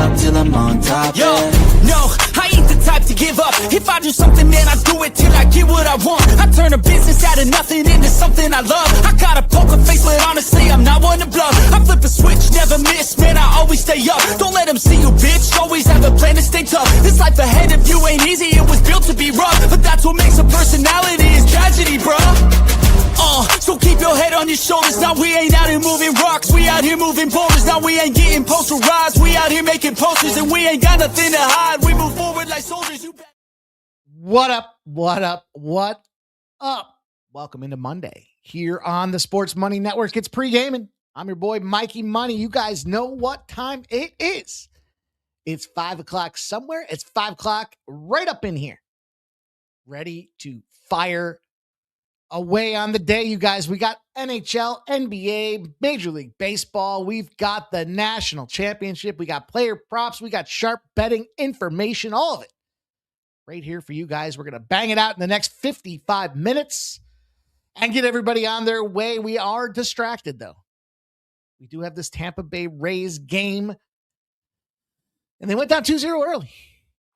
up till I'm on top. Yo, Yeah. no, I ain't the type to give up. If I do something, man, I do it till I get what I want. I turn a business out of nothing into something I love. I got a poker face, but honestly, I'm not one to bluff. I flip a switch, never miss, man, I always stay up. Don't let them see you, bitch, always have a plan to stay tough. This life ahead of you ain't easy, it was built to be rough. But that's what makes a personality, is tragedy, bruh. So keep your head on your shoulders. Now we ain't out here moving rocks, we out here moving boulders. Now we ain't getting posterized, we out here making posters. And we ain't got nothing to hide, we move forward like soldiers. What up? What up? What up? Welcome into Monday here on the Sports Money Network. It's Pregaming. I'm your boy, Mikey Money. You guys know what time it is. It's 5 o'clock somewhere. It's 5 o'clock right up in here. Ready to fire away on the day, you guys. We got NHL, NBA, Major League Baseball. We've got the national championship. We got player props. We got sharp betting information, all of it right here for you guys. We're going to bang it out in the next 55 minutes and get everybody on their way. We are distracted, though. We do have this Tampa Bay Rays game, and they went down 2-0 early.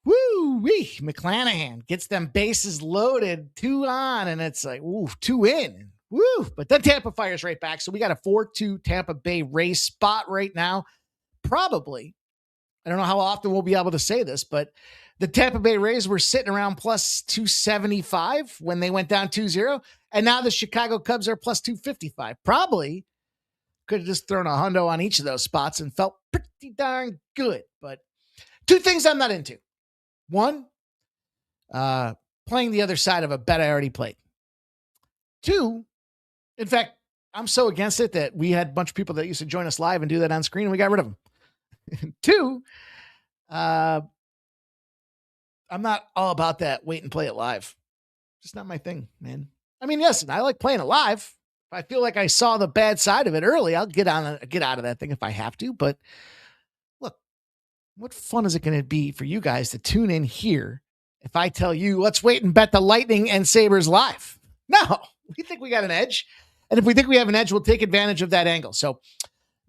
Woo-wee. McClanahan gets them bases loaded, 2 on, and it's like, ooh, 2 in. Woo. But then Tampa fires right back. So we got a 4-2 Tampa Bay Rays spot right now. Probably, I don't know how often we'll be able to say this, but the Tampa Bay Rays were sitting around plus 275 when they went down 2-0. And now the Chicago Cubs are plus 255. Probably could have just thrown a hundo on each of those spots and felt pretty darn good. But 2 things I'm not into. 1, playing the other side of a bet I already played. 2, in fact, I'm so against it that we had a bunch of people that used to join us live and do that on screen, and we got rid of them. 2, I'm not all about that wait and play it live. Just not my thing, man. I mean, yes, I like playing it live. If I feel like I saw the bad side of it early, I'll get out of that thing if I have to. But look, what fun is it going to be for you guys to tune in here if I tell you, let's wait and bet the Lightning and Sabres live? No, we think we got an edge. And if we think we have an edge, we'll take advantage of that angle. So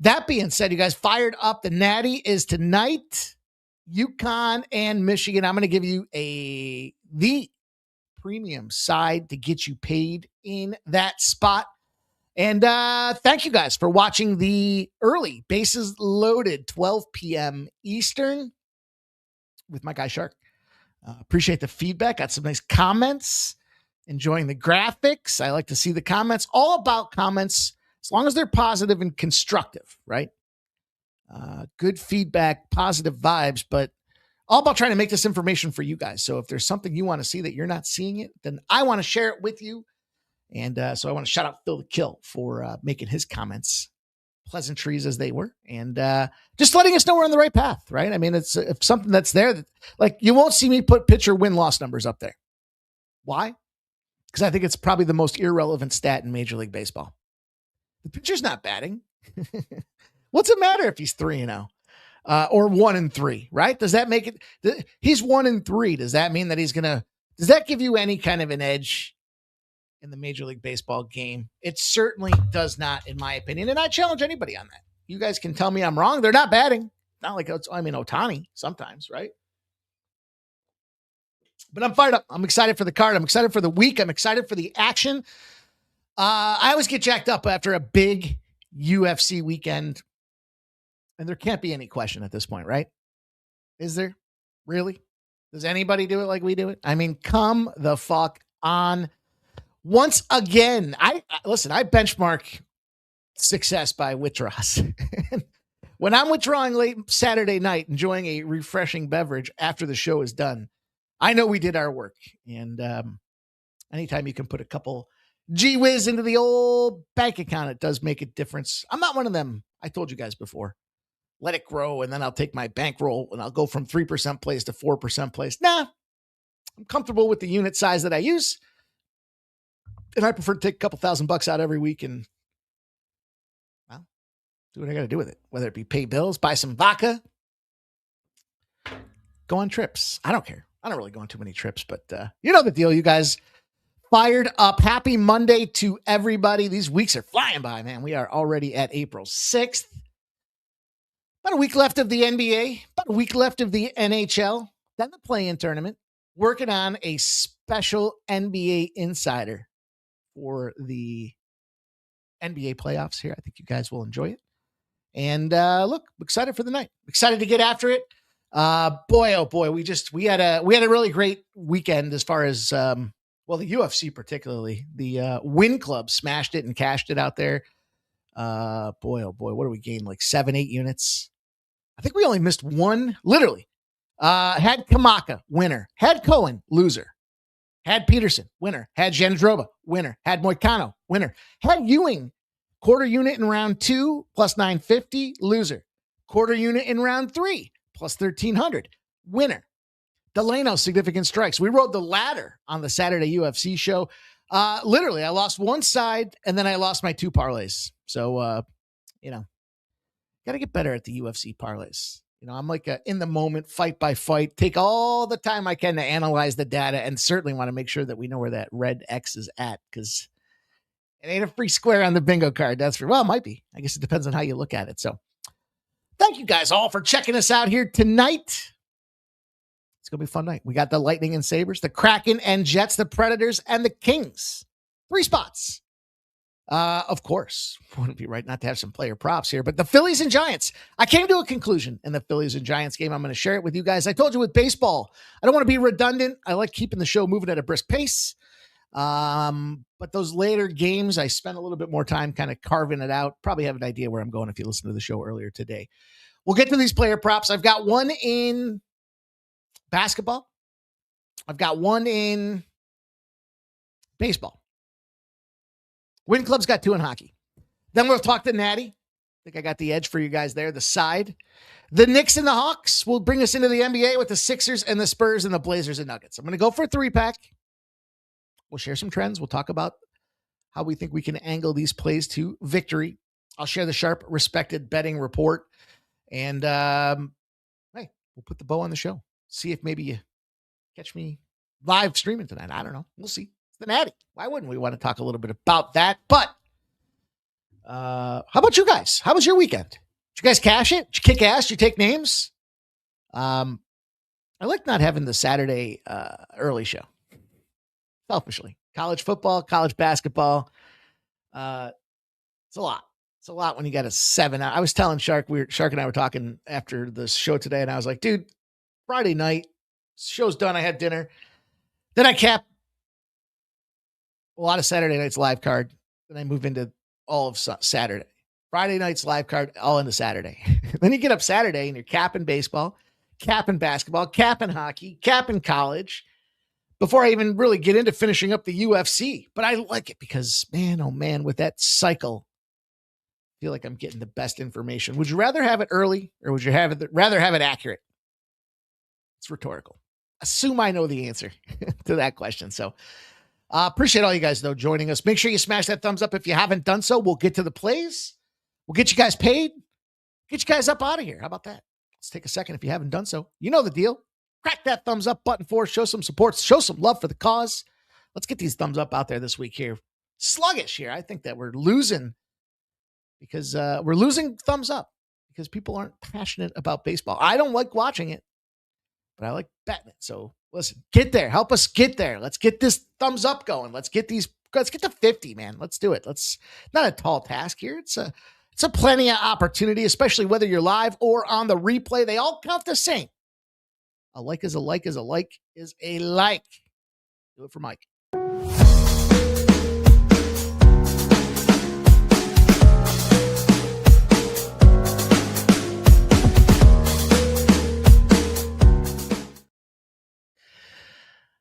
that being said, you guys, fired up. The Natty is tonight. UConn and Michigan. I'm going to give you the premium side to get you paid in that spot. And thank you guys for watching the early bases loaded 12 p.m. Eastern with my guy Shark. Appreciate the feedback. Got some nice comments. Enjoying the graphics. I like to see the comments. All about comments as long as they're positive and constructive, right? Good feedback, positive vibes, but all about trying to make this information for you guys. So if there's something you want to see that you're not seeing it, then I want to share it with you. And so I want to shout out Phil the Kill for making his comments pleasantries as they were, and just letting us know we're on the right path, right? I mean, it's if something that's there, that, like, you won't see me put pitcher win-loss numbers up there. Why? Because I think it's probably the most irrelevant stat in Major League Baseball. The pitcher's not batting. What's it matter if he's 3-0 or 1-3, right? Does that make it? He's 1-3. Does that mean that does that give you any kind of an edge in the Major League Baseball game? It certainly does not, in my opinion. And I challenge anybody on that. You guys can tell me I'm wrong. They're not batting. Not like, Ohtani sometimes, right? But I'm fired up. I'm excited for the card. I'm excited for the week. I'm excited for the action. I always get jacked up after a big UFC weekend. And there can't be any question at this point, right? Is there? Really? Does anybody do it like we do it? I mean, come the fuck on. Once again, I benchmark success by withdrawals. When I'm withdrawing late Saturday night, enjoying a refreshing beverage after the show is done, I know we did our work. And anytime you can put a couple gee whiz into the old bank account, it does make a difference. I'm not one of them. I told you guys before. Let it grow, and then I'll take my bankroll and I'll go from 3% plays to 4% plays. Nah, I'm comfortable with the unit size that I use. And I prefer to take a couple $1,000 out every week and, well, do what I got to do with it. Whether it be pay bills, buy some vodka, go on trips. I don't care. I don't really go on too many trips, but you know the deal, you guys. Fired up. Happy Monday to everybody. These weeks are flying by, man. We are already at April 6th. About a week left of the NBA, about a week left of the NHL, then the play-in tournament. Working on a special NBA insider for the NBA playoffs here. I think you guys will enjoy it. And look, I'm excited for the night. Excited to get after it. Boy, oh boy, we had a really great weekend as far as the UFC particularly. The Win Club smashed it and cashed it out there. Boy, oh boy, what do we gain? Like 7-8 units. I think we only missed one, literally. Had Kamaka, winner. Had Cohen, loser. Had Peterson, winner. Had Jandrova, winner. Had Moicano, winner. Had Ewing, quarter unit in round 2, plus 950, loser. Quarter unit in round 3, plus 1,300, winner. Delano, significant strikes. We rode the ladder on the Saturday UFC show. Literally, I lost one side, and then I lost my 2 parlays. So, got to get better at the UFC parlays. I'm like in the moment, fight by fight, take all the time I can to analyze the data, and certainly want to make sure that we know where that red X is at, because it ain't a free square on the bingo card. That's for, well, it might be. I guess it depends on how you look at it. So thank you guys all for checking us out here tonight. It's going to be a fun night. We got the Lightning and Sabres, the Kraken and Jets, the Predators and the Kings. 3 spots. Of course, wouldn't be right not to have some player props here, but the Phillies and Giants. I came to a conclusion in the Phillies and Giants game. I'm going to share it with you guys. I told you with baseball, I don't want to be redundant. I like keeping the show moving at a brisk pace. But those later games, I spent a little bit more time kind of carving it out. Probably have an idea where I'm going if you listen to the show earlier today. We'll get to these player props. I've got one in basketball. I've got one in baseball. Win Club's got 2 in hockey. Then we'll talk to Natty. I think I got the edge for you guys there, the side. The Knicks and the Hawks will bring us into the NBA with the Sixers and the Spurs and the Blazers and Nuggets. I'm going to go for a 3-pack. We'll share some trends. We'll talk about how we think we can angle these plays to victory. I'll share the sharp, respected betting report. And, hey, we'll put the bow on the show. See if maybe you catch me live streaming tonight. I don't know. We'll see. The Natty. Why wouldn't we want to talk a little bit about that? But how about you guys? How was your weekend? Did you guys cash it? Did you kick ass? Did you take names? I like not having the Saturday early show. Selfishly. College football, college basketball. It's a lot. It's a lot when you got a 7 hour. I was telling Shark and I were talking after the show today, and I was like, dude, Friday night, show's done. I had dinner. Then I capped a lot of Saturday night's live card. Then I move into all of Saturday. Friday night's live card, all into Saturday. Then you get up Saturday and you're capping baseball, capping basketball, capping hockey, capping college before I even really get into finishing up the UFC. But I like it because, man, oh man, with that cycle, I feel like I'm getting the best information. Would you rather have it early or would you rather have it accurate? It's rhetorical. Assume I know the answer to that question. So, appreciate all you guys, though, joining us. Make sure you smash that thumbs up if you haven't done so. We'll get to the plays. We'll get you guys paid. Get you guys up out of here. How about that? Let's take a second if you haven't done so. You know the deal. Crack that thumbs up button for us. Show some support. Show some love for the cause. Let's get these thumbs up out there this week here. Sluggish here. I think that we're losing because we're losing thumbs up because people aren't passionate about baseball. I don't like watching it, but I like betting it. So listen, get there. Help us get there. Let's get this thumbs up going. Let's get to 50, man. Let's do it. Not a tall task here. It's a plenty of opportunity, especially whether you're live or on the replay. They all count the same. A like is a like is a like is a like. Do it for Mike.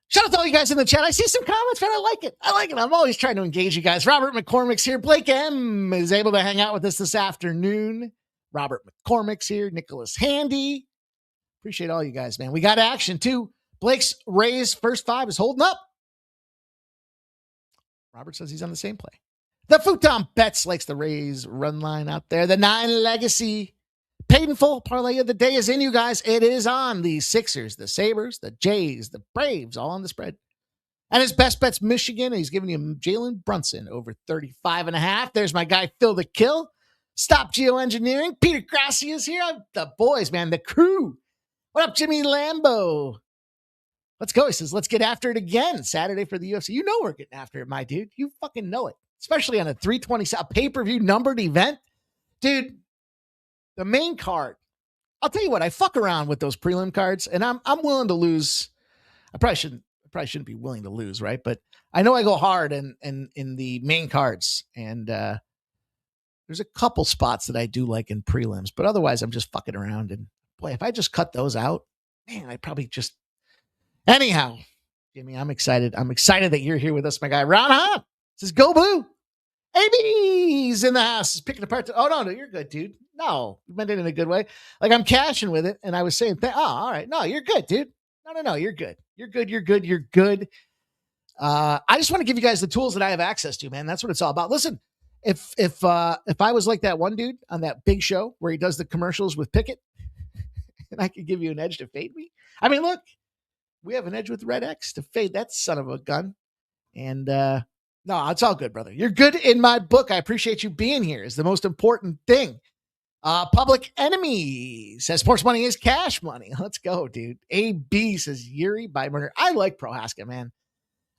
Shout out to all you guys in the chat. I see some comments, man. I like it. I'm always trying to engage you guys. Robert McCormick's here. Blake M is able to hang out with us this afternoon. Robert McCormick's here. Nicholas Handy. Appreciate all you guys, man. We got action, too. Blake's Rays first 5 is holding up. Robert says he's on the same play. The Futon Bets likes the Rays run line out there. The 9 Legacy paid in full parlay of the day is in, you guys. It is on the Sixers, the Sabres, the Jays, the Braves, all on the spread. And his best bet's Michigan. He's giving you Jalen Brunson over 35.5. There's my guy, Phil the Kill. Stop Geoengineering. Peter Grassi is here. The boys, man, the crew. What up, Jimmy Lambo? Let's go. He says, let's get after it again. Saturday for the UFC. You know we're getting after it, my dude. You fucking know it. Especially on a 320 pay-per-view numbered event. Dude, the main card. I'll tell you what, I fuck around with those prelim cards, and I'm willing to lose. I probably shouldn't be willing to lose, right? But I know I go hard in the main cards, and there's a couple spots that I do like in prelims, but otherwise I'm just fucking around. And boy, if I just cut those out, man, I probably just. Anyhow, Jimmy, I'm excited. I'm excited that you're here with us, my guy. Ron Hahn says, "Go Blue." AB's in the house. Is picking apart. Oh, no, you're good, dude. No, you meant it in a good way. Like I'm cashing with it. And I was saying, all right. No, you're good, dude. No. You're good. You're good. You're good. You're good. I just want to give you guys the tools that I have access to, man. That's what it's all about. Listen, if I was like that one dude on that big show where he does the commercials with Pickett and I could give you an edge to fade me. I mean, look, we have an edge with Red X to fade that son of a gun. And, no, it's all good, brother. You're good in my book. I appreciate you being here. Is the most important thing. Public Enemy says sports money is cash money. Let's go, dude. AB says Yuri by murder. I like Prohaska, man.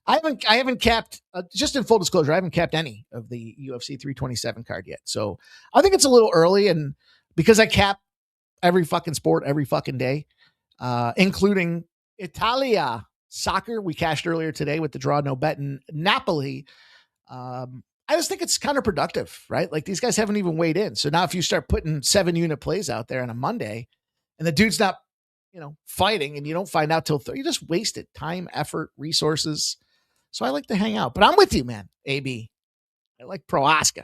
I haven't capped, just in full disclosure, I haven't capped any of the UFC 327 card yet. So I think it's a little early. And because I cap every fucking sport every fucking day, including Italia soccer, we cashed earlier today with the draw no bet in Napoli. I just think it's counterproductive, right? Like these guys haven't even weighed in. So now if you start putting 7-unit plays out there on a Monday and the dude's not, fighting and you don't find out till you just wasted time, effort, resources. So I like to hang out, but I'm with you, man. AB. I like Prohaska.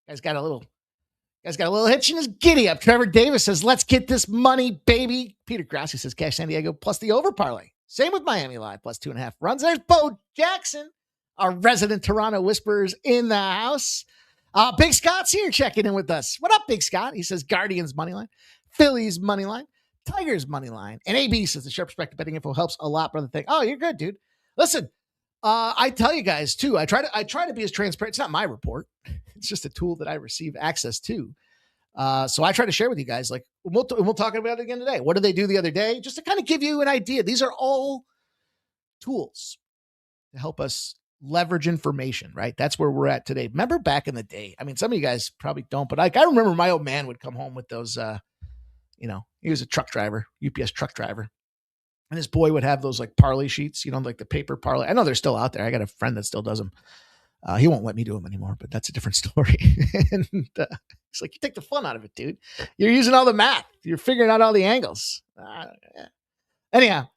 Guy's got a little hitch in his giddy up. Trevor Davis says, let's get this money, baby. Peter Grassi says cash San Diego plus the over parlay. Same with Miami Live plus 2.5 runs. There's Bo Jackson, our resident Toronto Whisperers in the house. Big Scott's here checking in with us. What up, Big Scott? He says Guardians money line, Phillies money line, Tigers money line, and AB says the sharp perspective betting info helps a lot, brother. Oh, you're good, dude. Listen, I tell you guys too. I try to be as transparent. It's not my report. It's just a tool that I receive access to. So I try to share with you guys. Like we'll talk about it again today. What did they do the other day? Just to kind of give you an idea. These are all tools to help us leverage information, right? That's where we're at today. Remember back in the day? I mean, some of you guys probably don't, but I remember my old man would come home with those. He was a truck driver, UPS truck driver. And his boy would have those like parlay sheets, like the paper parlay. I know they're still out there. I got a friend that still does them. He won't let me do them anymore, but that's a different story. And it's like, you take the fun out of it, dude. You're using all the math. You're figuring out all the angles. Anyhow,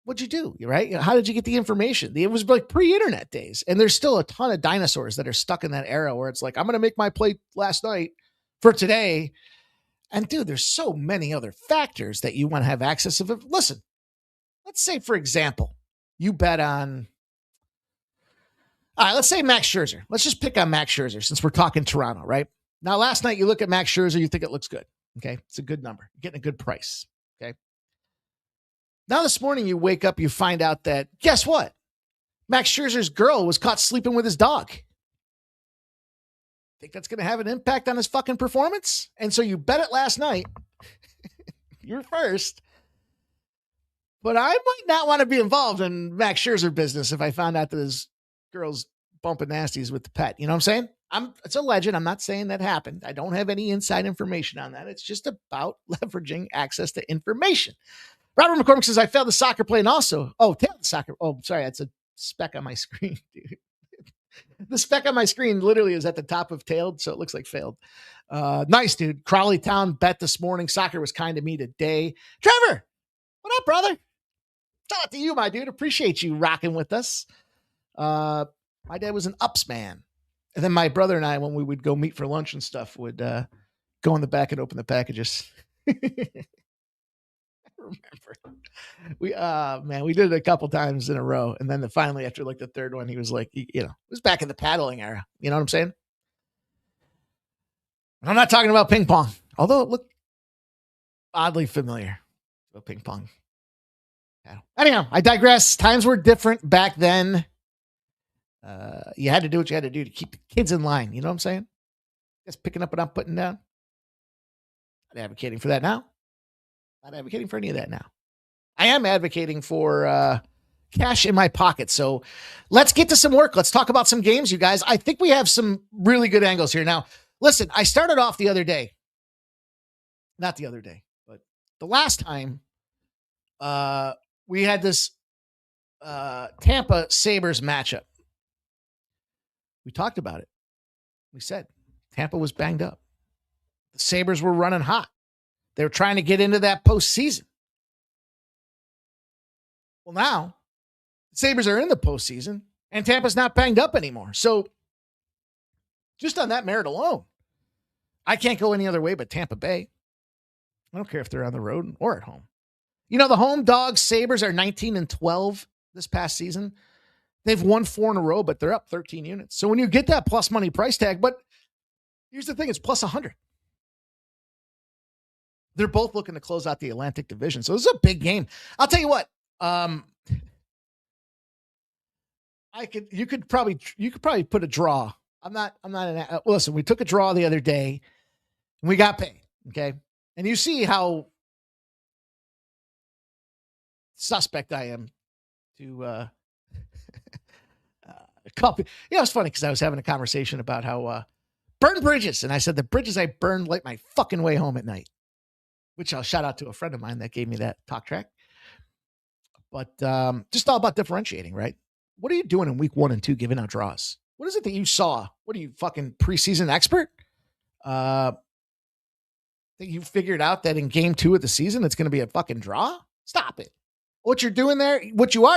what'd you do? Right? How did you get the information? It was like pre-internet days. And there's still a ton of dinosaurs that are stuck in that era where it's like, I'm going to make my play last night for today. And dude, there's so many other factors that you want to have access to. Listen, let's say, for example, you bet on, all right, let's say Max Scherzer. Let's just pick on Max Scherzer since we're talking Toronto, right? Now, last night you look at Max Scherzer, you think it looks good. Okay. It's a good number. You're getting a good price. Okay. Now, this morning you wake up, you find out that, guess what? Max Scherzer's girl was caught sleeping with his dog. Think that's going to have an impact on his fucking performance? And so you bet it last night. You're first. But I might not want to be involved in Max Scherzer business if I found out that his girl's bumping nasties with the pet. You know what I'm saying? It's a legend. I'm not saying that happened. I don't have any inside information on that. It's just about leveraging access to information. Robert McCormick says, I failed the soccer play and also, tailed the soccer. Oh, sorry. That's a speck on my screen, dude. The speck on my screen literally is at the top of tailed, so it looks like failed. Nice, dude. Crawley Town bet this morning. Soccer was kind to me today. Trevor, what up, brother? Shout out to you, my dude. Appreciate you rocking with us. My dad was an ups man. And then my brother and I, when we would go meet for lunch and stuff, would go in the back and open the packages. Remember we did it a couple times in a row, and then finally after like the third one he was like, it was back in the paddling era, you know what I'm saying? And I'm not talking about ping pong, although it looked oddly familiar about ping pong. Anyhow, I digress. Times were different back then. You had to do what you had to do to keep the kids in line, you know what I'm saying? Just picking up what I'm putting down. Not advocating for that now. Not advocating for any of that now. I am advocating for cash in my pocket. So let's get to some work. Let's talk about some games, you guys. I think we have some really good angles here. Now, listen, I started off the other day. Not the other day, but the last time we had this Tampa Sabres matchup. We talked about it. We said Tampa was banged up. The Sabres were running hot. They were trying to get into that postseason. Well, now the Sabres are in the postseason and Tampa's not banged up anymore. So just on that merit alone, I can't go any other way but Tampa Bay. I don't care if they're on the road or at home. You know, the home dogs Sabres are 19-12 this past season. They've won 4 in a row, but they're up 13 units. So when you get that plus money price tag, but here's the thing, it's plus 100. They're both looking to close out the Atlantic Division. So this is a big game. I'll tell you what, you could probably put a draw. Listen, we took a draw the other day and we got paid. Okay. And you see how suspect I am to, copy. You know, it's funny because I was having a conversation about how burn bridges. And I said the bridges I burned light my fucking way home at night, which I'll shout out to a friend of mine that gave me that talk track. But just all about differentiating, right? What are you doing in week 1 and 2 giving out draws? What is it that you saw? What are you, fucking preseason expert? Think you figured out that in game 2 of the season, it's going to be a fucking draw? Stop it. What you are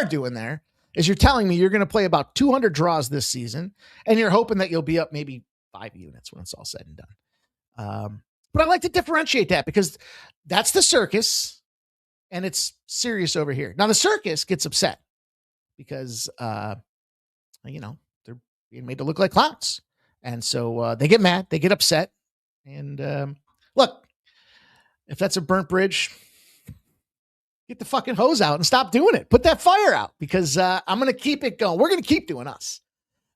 doing there is you're telling me you're going to play about 200 draws this season, and you're hoping that you'll be up maybe 5 units when it's all said and done. But I like to differentiate that because that's the circus, and it's serious over here. Now, the circus gets upset because, they're being made to look like clowns. And so they get mad, they get upset. And look, if that's a burnt bridge, get the fucking hose out and stop doing it. Put that fire out because I'm going to keep it going. We're going to keep doing us.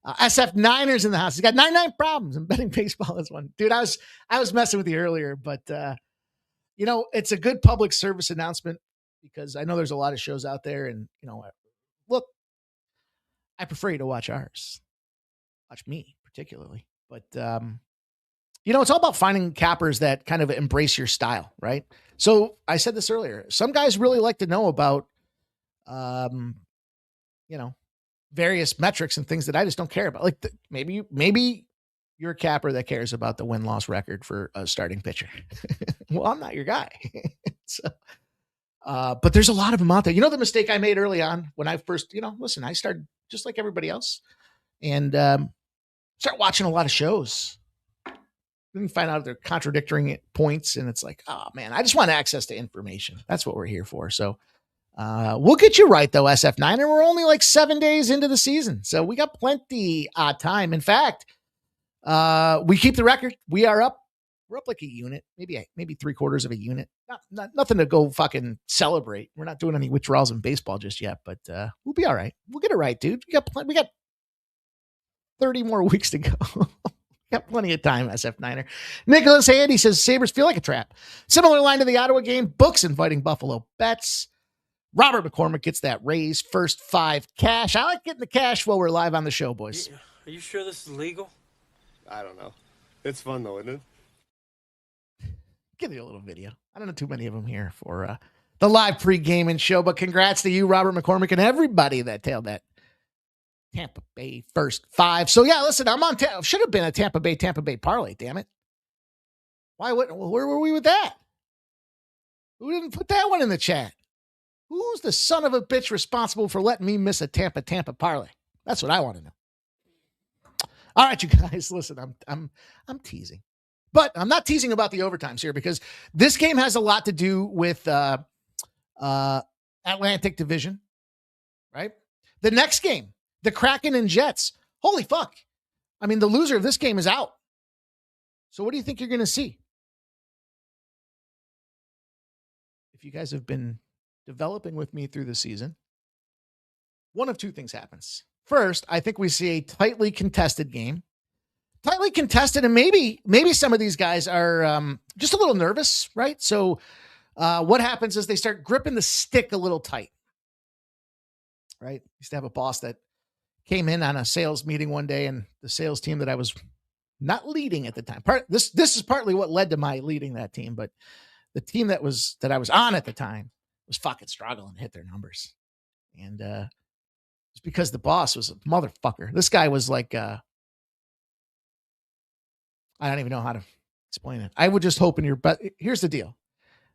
SF Niners in the house. He's got 99 problems and betting baseball is one. Dude, I was messing with you earlier, but it's a good public service announcement because I know there's a lot of shows out there and, look, I prefer you to watch ours. Watch me particularly, but it's all about finding cappers that kind of embrace your style, right? So I said this earlier. Some guys really like to know about, various metrics and things that I just don't care about. Like maybe you're a capper that cares about the win-loss record for a starting pitcher. Well, I'm not your guy. So, but there's a lot of them out there. You know, the mistake I made early on when I first, listen, I started just like everybody else and start watching a lot of shows. Then you find out they're contradicting points and it's like, oh man, I just want access to information. That's what we're here for. So we'll get you right though, SF9. And we're only like 7 days into the season. So we got plenty of time. In fact, we keep the record. We are up. We're up like a unit, maybe 3/4 of a unit. Nothing to go fucking celebrate. We're not doing any withdrawals in baseball just yet, but we'll be all right. We'll get it right, dude. We got 30 more weeks to go. Got plenty of time, SF Niner. Nicholas Handy says Sabres feel like a trap. Similar line to the Ottawa game. Books inviting Buffalo bets. Robert McCormick gets that raise. First 5 cash. I like getting the cash while we're live on the show, boys. Are you sure this is legal? I don't know. It's fun though, isn't it? Give you a little video. I don't know too many of them here for the live pre-gaming show, but congrats to you, Robert McCormick, and everybody that tailed that Tampa Bay first 5. So yeah, listen, I'm on. Should have been a Tampa Bay parlay. Damn it! Where were we with that? Who didn't put that one in the chat? Who's the son of a bitch responsible for letting me miss a Tampa parlay? That's what I want to know. All right, you guys, listen, I'm teasing, but I'm not teasing about the overtimes here because this game has a lot to do with Atlantic Division, right? The next game. The Kraken and Jets. Holy fuck. I mean, the loser of this game is out. So what do you think you're going to see? If you guys have been developing with me through the season, one of 2 things happens. First, I think we see a tightly contested game. tightly contested, and maybe some of these guys are just a little nervous, right? So what happens is they start gripping the stick a little tight, right? Used to have a boss that came in on a sales meeting one day, and the sales team that I was not leading at the time. This is partly what led to my leading that team, but the team that I was on at the time was fucking struggling to hit their numbers. And it's because the boss was a motherfucker. This guy was like I don't even know how to explain it. I would just hope in your but here's the deal.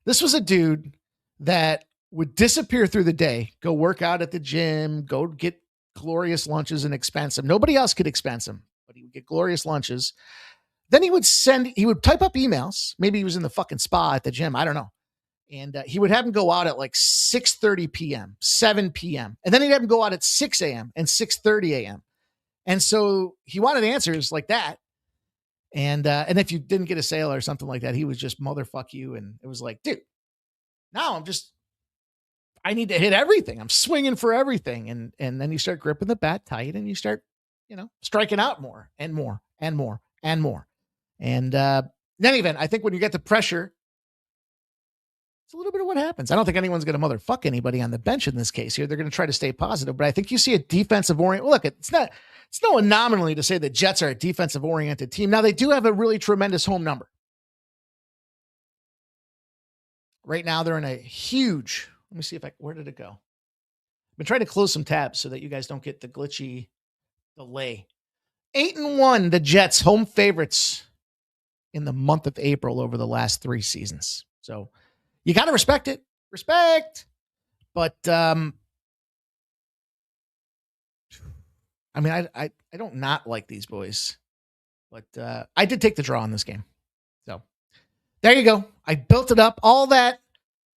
This was a dude that would disappear through the day, go work out at the gym, go get glorious lunches and expense them. Nobody else could expense him, but he would get glorious lunches. Then he would type up emails. Maybe he was in the fucking spa at the gym. I don't know. And he would have him go out at like 6:30 p.m., 7 p.m. And then he'd have him go out at 6 a.m. and 6:30 a.m. And so he wanted answers like that. And if you didn't get a sale or something like that, he was just motherfuck you. And it was like, dude, now I need to hit everything. I'm swinging for everything. And then you start gripping the bat tight and you start, striking out more and more and more and more. And in any event, I think when you get the pressure, it's a little bit of what happens. I don't think anyone's going to motherfuck anybody on the bench in this case here. They're going to try to stay positive, but I think you see a defensive orient. Look, it's no anomaly to say the Jets are a defensive oriented team. Now they do have a really tremendous home number. Right now they're in a huge, let me see where did it go? I've been trying to close some tabs so that you guys don't get the glitchy delay. 8-1, the Jets, home favorites in the month of April over the last 3 seasons. So you got to respect it. Respect. But, I don't not like these boys. But I did take the draw in this game. So there you go. I built it up. All that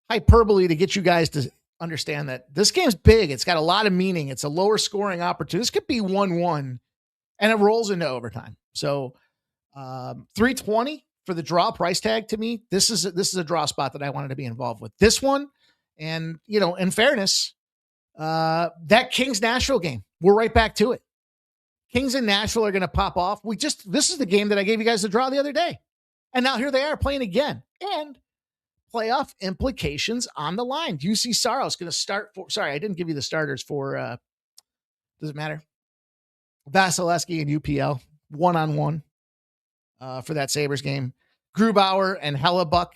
hyperbole to get you guys to understand that this game's big. It's got a lot of meaning. It's a lower scoring opportunity. This could be 1-1, and it rolls into overtime. So $320 for the draw price tag. To me, this is a draw spot that I wanted to be involved with. This one, and in fairness, that Kings Nashville game, we're right back to it. Kings and Nashville are going to pop off. This is the game that I gave you guys the draw the other day, and now here they are playing again, and playoff implications on the line. UC Saros going to start for. Sorry, I didn't give you the starters for. Does it matter? Vasilevsky and UPL 1-on-1 for that Sabres game. Grubauer and Hellebuck.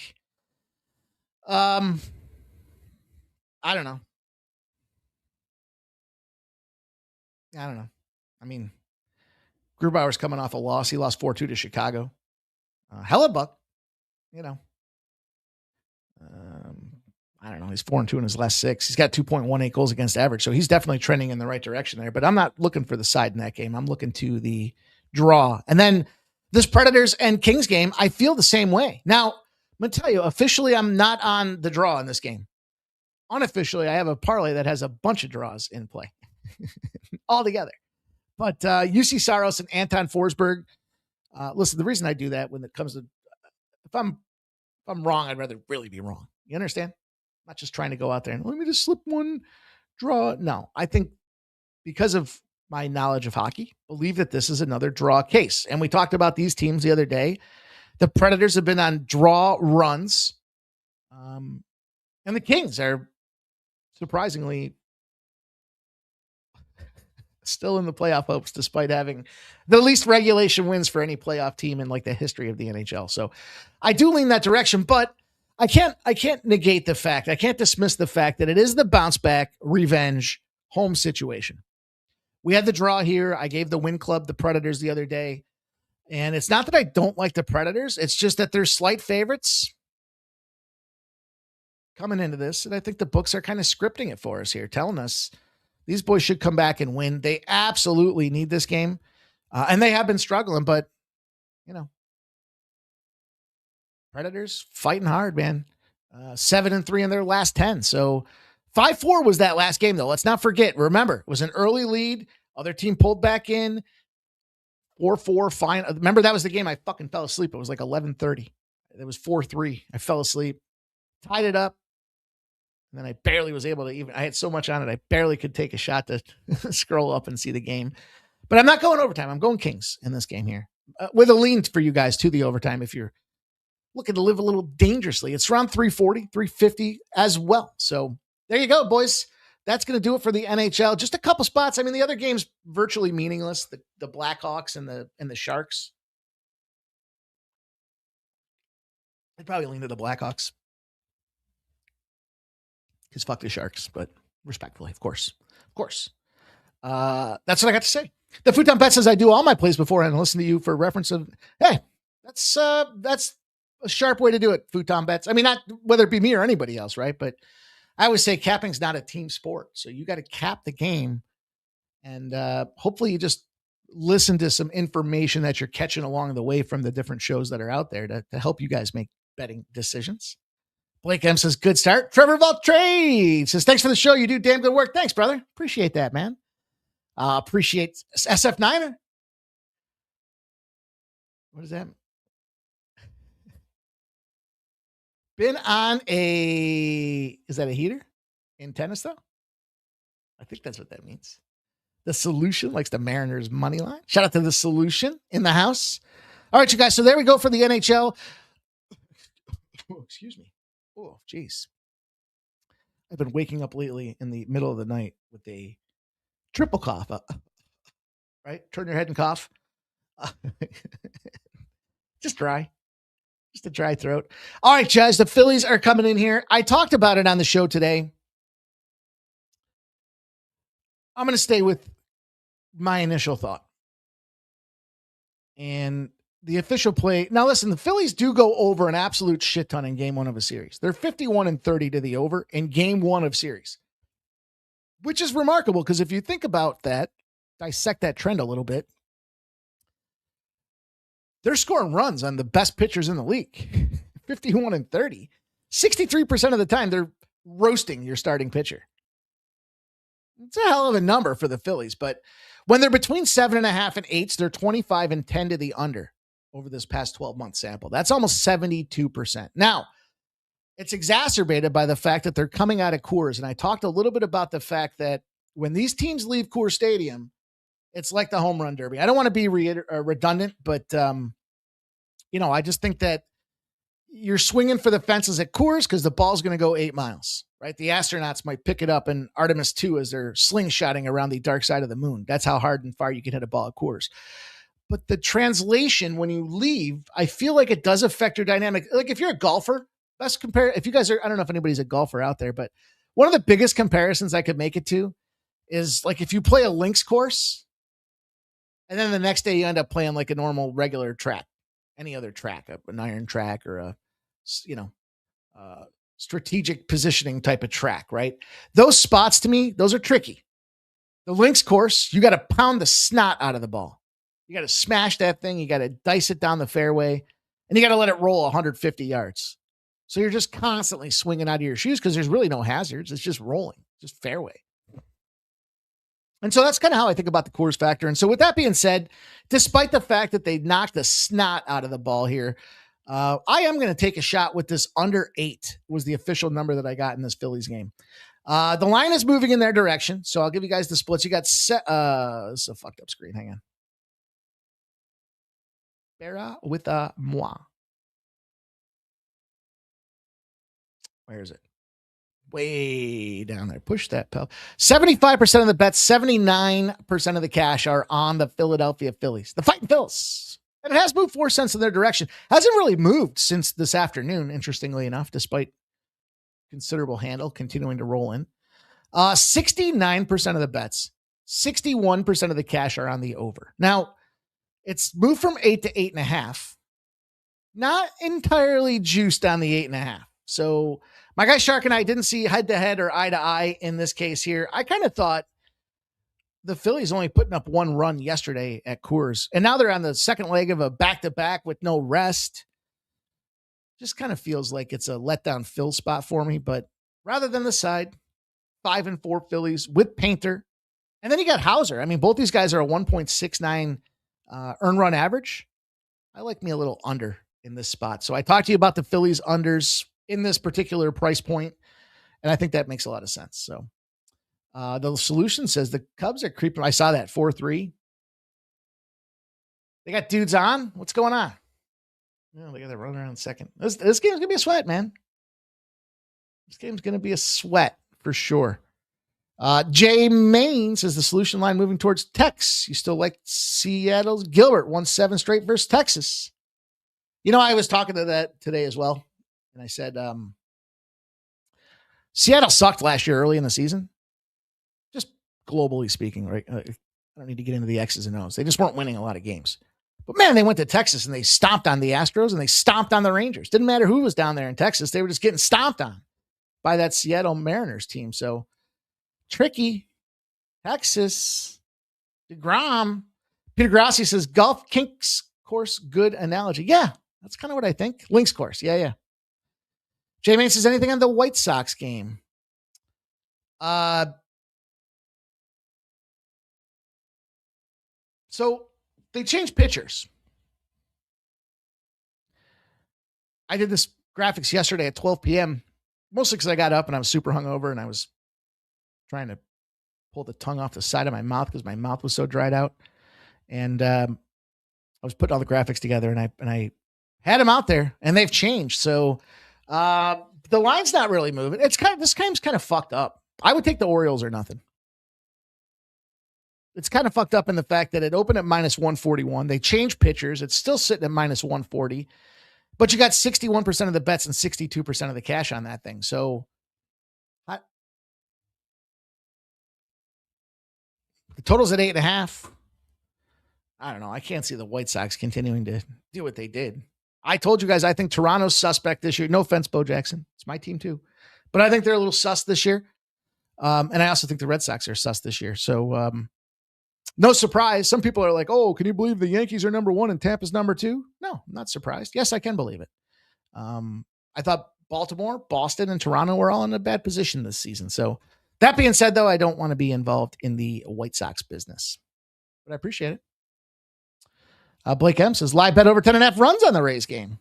I don't know. I mean, Grubauer's coming off a loss. He lost 4-2 to Chicago. Hellebuck, I don't know. He's 4-2 in his last 6. He's got 2.18 goals against average. So he's definitely trending in the right direction there, but I'm not looking for the side in that game. I'm looking to the draw. And then this Predators and Kings game, I feel the same way. Now, I'm going to tell you, officially, I'm not on the draw in this game. Unofficially, I have a parlay that has a bunch of draws in play all together. But UC Saros and Anton Forsberg, listen, the reason I do that when it comes to, if I'm wrong, I'd rather really be wrong. You understand? I'm not just trying to go out there and let me just slip one draw. No, I think because of my knowledge of hockey, believe that this is another draw case. And we talked about these teams the other day. The Predators have been on draw runs. And the Kings are surprisingly still in the playoff hopes, despite having the least regulation wins for any playoff team in like the history of the NHL. So I do lean that direction, but I can't negate the fact. I can't dismiss the fact that it is the bounce back revenge home situation. We had the draw here. I gave the win club the Predators the other day. And it's not that I don't like the Predators. It's just that they're slight favorites coming into this. And I think the books are kind of scripting it for us here, telling us these boys should come back and win. They absolutely need this game. And they have been struggling, but, Predators fighting hard, man. 7-3 in their last 10. So 5-4 was that last game, though. Let's not forget. Remember, it was an early lead. Other team pulled back in. 4-4 final. Remember, that was the game I fucking fell asleep. It was like 11:30. It was 4-3. I fell asleep. Tied it up. And then I barely was able to I had so much on it, I barely could take a shot to scroll up and see the game. But I'm not going overtime. I'm going Kings in this game here. with a lean for you guys to the overtime if you're looking to live a little dangerously. It's around 340, 350 as well. So there you go, boys. That's going to do it for the NHL. Just a couple spots. I mean, the other game's virtually meaningless. The Blackhawks and the Sharks. I'd probably lean to the Blackhawks because fuck the Sharks, but respectfully, of course. Of course. That's what I got to say. The Futon Bet says I do all my plays beforehand and listen to you for reference of, hey, that's a sharp way to do it, Futon Bets. I mean, not whether it be me or anybody else, right? But I always say capping's not a team sport. So you got to cap the game. And hopefully you just listen to some information that you're catching along the way from the different shows that are out there to help you guys make betting decisions. Blake M says, good start. Trevor Valtrade says, thanks for the show. You do damn good work. Thanks, brother. Appreciate that, man. Appreciate SF Niner. What is that? Been on is that a heater in tennis though? I think that's what that means. The Solution likes the Mariners money line. Shout out to the Solution in the house. All right, you guys. So there we go for the NHL. Oh, excuse me. Oh, geez. I've been waking up lately in the middle of the night with a triple cough. Right? Turn your head and cough. Just dry. Just a dry throat. All right, guys. The Phillies are coming in here. I talked about it on the show today. I'm going to stay with my initial thought. And the official play. Now, listen, the Phillies do go over an absolute shit ton in game one of a series. They're 51-30 to the over in game one of series, which is remarkable because if you think about that, dissect that trend a little bit, they're scoring runs on the best pitchers in the league. 51-30. 63% of the time, they're roasting your starting pitcher. It's a hell of a number for the Phillies, but when they're between 7.5 and 8, they're 25-10 to the under over this past 12-month sample. That's almost 72%. Now, it's exacerbated by the fact that they're coming out of Coors, and I talked a little bit about the fact that when these teams leave Coors Stadium, it's like the home run derby. I don't want to be redundant, but I just think that you're swinging for the fences at Coors because the ball's going to go 8 miles, right? The astronauts might pick it up in Artemis 2 as they're slingshotting around the dark side of the moon. That's how hard and far you can hit a ball at Coors. But the translation, when you leave, I feel like it does affect your dynamic. Like if you're a golfer, best compare. If you guys are, I don't know if anybody's a golfer out there, but one of the biggest comparisons I could make it to is like if you play a links course and then the next day you end up playing like a normal regular track, any other track, an iron track or a, strategic positioning type of track, right? Those spots to me, those are tricky. The links course, you got to pound the snot out of the ball. You got to smash that thing. You got to dice it down the fairway and you got to let it roll 150 yards. So you're just constantly swinging out of your shoes because there's really no hazards. It's just rolling, just fairway. And so that's kind of how I think about the Coors factor. And so with that being said, despite the fact that they knocked the snot out of the ball here, I am going to take a shot with this under 8 was the official number that I got in this Phillies game. The line is moving in their direction. So I'll give you guys the splits. You got this is a fucked up screen. Hang on. Bear with moi. Where is it? Way down there. Push that, pal. 75% of the bets, 79% of the cash are on the Philadelphia Phillies. The Fighting Phils. And it has moved 4 cents in their direction. Hasn't really moved since this afternoon, interestingly enough, despite considerable handle continuing to roll in. 69% of the bets, 61% of the cash are on the over. Now, it's moved from 8 to 8.5. Not entirely juiced on the 8.5. So my guy Shark and I didn't see head-to-head or eye-to-eye in this case here. I kind of thought the Phillies only putting up 1 run yesterday at Coors, and now they're on the second leg of a back-to-back with no rest. Just kind of feels like it's a letdown Phil spot for me, but rather than the side, 5-4 Phillies with Painter. And then you got Hauser. I mean, both these guys are a 1.69 earn run average. I like me a little under in this spot. So I talked to you about the Phillies unders in this particular price point, and I think that makes a lot of sense. So the Solution says the Cubs are creeping. I saw that 4-3. They got dudes on. What's going on? Oh, they got to run around second. This game's going to be a sweat, man. This game's going to be a sweat for sure. Jay Main says the solution line moving towards Tex. You still like Seattle's Gilbert, won 7 straight versus Texas. I was talking to that today as well. And I said, Seattle sucked last year early in the season. Just globally speaking, right? I don't need to get into the X's and O's. They just weren't winning a lot of games. But man, they went to Texas and they stomped on the Astros and they stomped on the Rangers. Didn't matter who was down there in Texas. They were just getting stomped on by that Seattle Mariners team. So tricky. Texas. DeGrom. Peter Grassi says golf kinks course, good analogy. Yeah, that's kind of what I think. Links course. Yeah. Jay Main says anything on the White Sox game? So they changed pitchers. I did this graphics yesterday at 12 p.m., mostly because I got up and I was super hungover and I was trying to pull the tongue off the side of my mouth because my mouth was so dried out. And I was putting all the graphics together and I had them out there and they've changed. So the line's not really moving. This game's kind of fucked up. I would take the Orioles or nothing. It's kind of fucked up in the fact that it opened at minus 141. They changed pitchers. It's still sitting at minus 140, but you got 61% of the bets and 62% of the cash on that thing. So the total's at 8.5. I don't know. I can't see the White Sox continuing to do what they did. I told you guys, I think Toronto's suspect this year. No offense, Bo Jackson. It's my team too, but I think they're a little sus this year. And I also think the Red Sox are sus this year. So, no surprise. Some people are like, oh, can you believe the Yankees are number 1 and Tampa's number 2? No, I'm not surprised. Yes, I can believe it. I thought Baltimore, Boston, and Toronto were all in a bad position this season. So that being said, though, I don't want to be involved in the White Sox business, but I appreciate it. Blake M says live bet over 10.5 runs on the Rays game.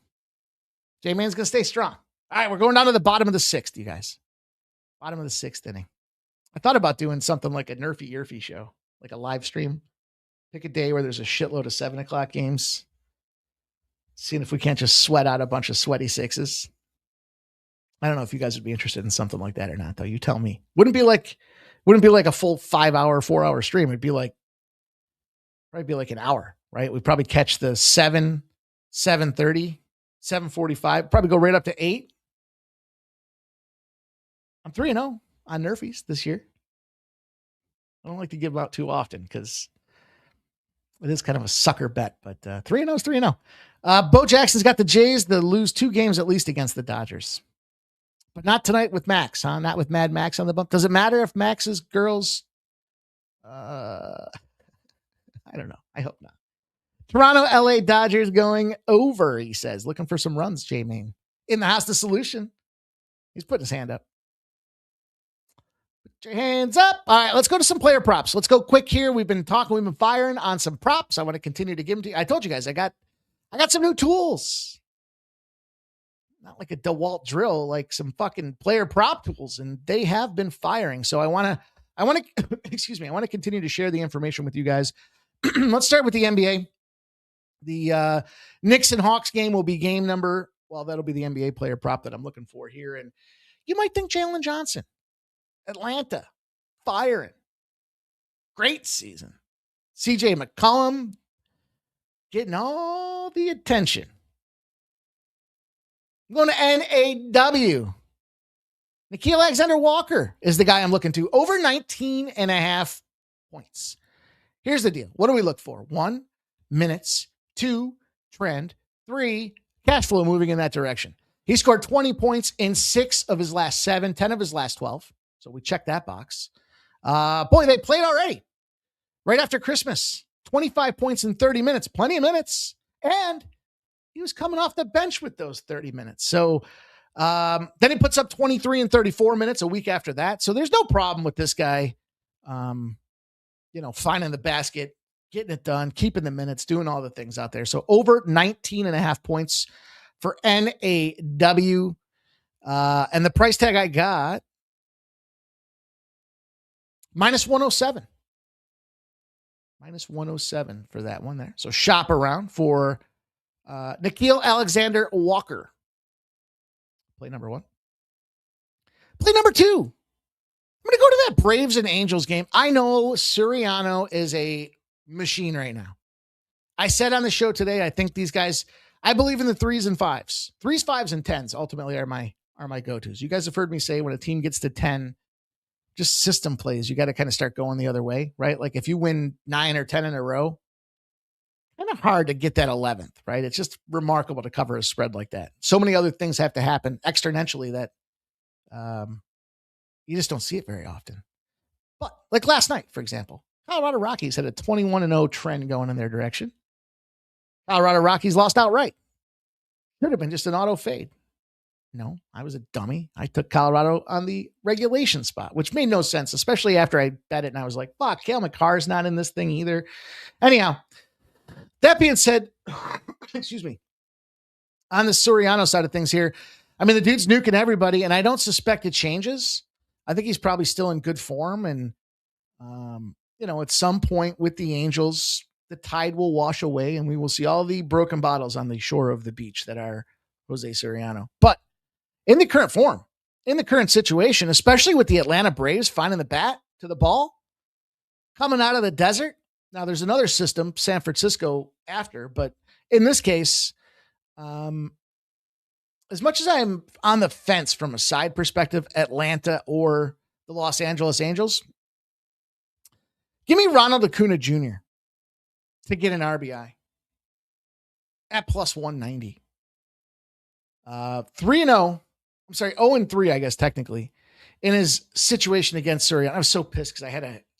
J-Man's going to stay strong. All right, we're going down to the bottom of the 6th, you guys. Bottom of the 6th inning. I thought about doing something like a Nerfy Yerfy show, like a live stream. Pick a day where there's a shitload of 7 o'clock games. Seeing if we can't just sweat out a bunch of sweaty 6s. I don't know if you guys would be interested in something like that or not, though. You tell me. Wouldn't be like a full 5-hour, 4-hour stream. It'd be like an hour, right? We'd probably catch the 7, 7:30, 7:45, probably go right up to 8. I'm 3-0 on Nerfies this year. I don't like to give out too often because it is kind of a sucker bet, but 3-0 is 3-0. Bo Jackson's got the Jays to lose 2 games at least against the Dodgers, but not tonight with Max, huh? Not with Mad Max on the bump. Does it matter if Max's girls? I don't know. I hope not. Toronto, LA Dodgers going over, he says. Looking for some runs, J-Main. In the house, the solution. He's putting his hand up. Put your hands up. All right, let's go to some player props. Let's go quick here. We've been firing on some props. I want to continue to give them to you. I told you guys, I got some new tools. Not like a DeWalt drill, like some fucking player prop tools, and they have been firing. So I want to, excuse me, I want to continue to share the information with you guys. Let's start with the NBA. The Knicks and Hawks game will be game number. Well, that'll be the NBA player prop that I'm looking for here. And you might think Jalen Johnson, Atlanta, firing. Great season. CJ McCollum getting all the attention. I'm going to NAW. Nickeil Alexander-Walker is the guy I'm looking to. Over 19.5 points. Here's the deal. What do we look for? 1, minutes. 2, trend. 3, cash flow moving in that direction. He scored 20 points in 6 of his last 7, 10 of his last 12. So we checked that box. Boy, they played already. Right after Christmas. 25 points in 30 minutes. Plenty of minutes. And he was coming off the bench with those 30 minutes. So then he puts up 23 and 34 minutes a week after that. So there's no problem with this guy, finding the basket, getting it done, keeping the minutes, doing all the things out there. So over 19.5 points for NAW. And the price tag I got, minus 107. minus 107 for that one there. So shop around for Nikhil Alexander Walker. Play number 1. Play number 2. I'm going to go to that Braves and Angels game. I know Suriano is a machine right now. I said on the show today, I think these guys, I believe in the 3s and 5s. 3s, 5s, and 10s ultimately are my go-tos. You guys have heard me say when a team gets to 10, just system plays, you got to kind of start going the other way, right? Like if you win 9 or 10 in a row, kind of hard to get that 11th, right? It's just remarkable to cover a spread like that. So many other things have to happen exponentially that you just don't see it very often. But like last night, for example, Colorado Rockies had a 21-0 trend going in their direction. Colorado Rockies lost outright. Could have been just an auto fade. No, I was a dummy. I took Colorado on the regulation spot, which made no sense, especially after I bet it. And I was like, fuck, Cale Makar's not in this thing either. Anyhow, that being said, excuse me, on the Suriano side of things here, I mean, the dude's nuking everybody, and I don't suspect it changes. I think he's probably still in good form. And, at some point with the Angels, the tide will wash away and we will see all the broken bottles on the shore of the beach that are Jose Suriano. But in the current form, in the current situation, especially with the Atlanta Braves finding the bat to the ball, coming out of the desert. Now there's another system, San Francisco after, but in this case, as much as I'm on the fence from a side perspective, Atlanta or the Los Angeles Angels, give me Ronald Acuna Jr. to get an RBI at plus 190. 3-0. I'm sorry, 0-3, I guess, technically, in his situation against Suriano. I was so pissed because I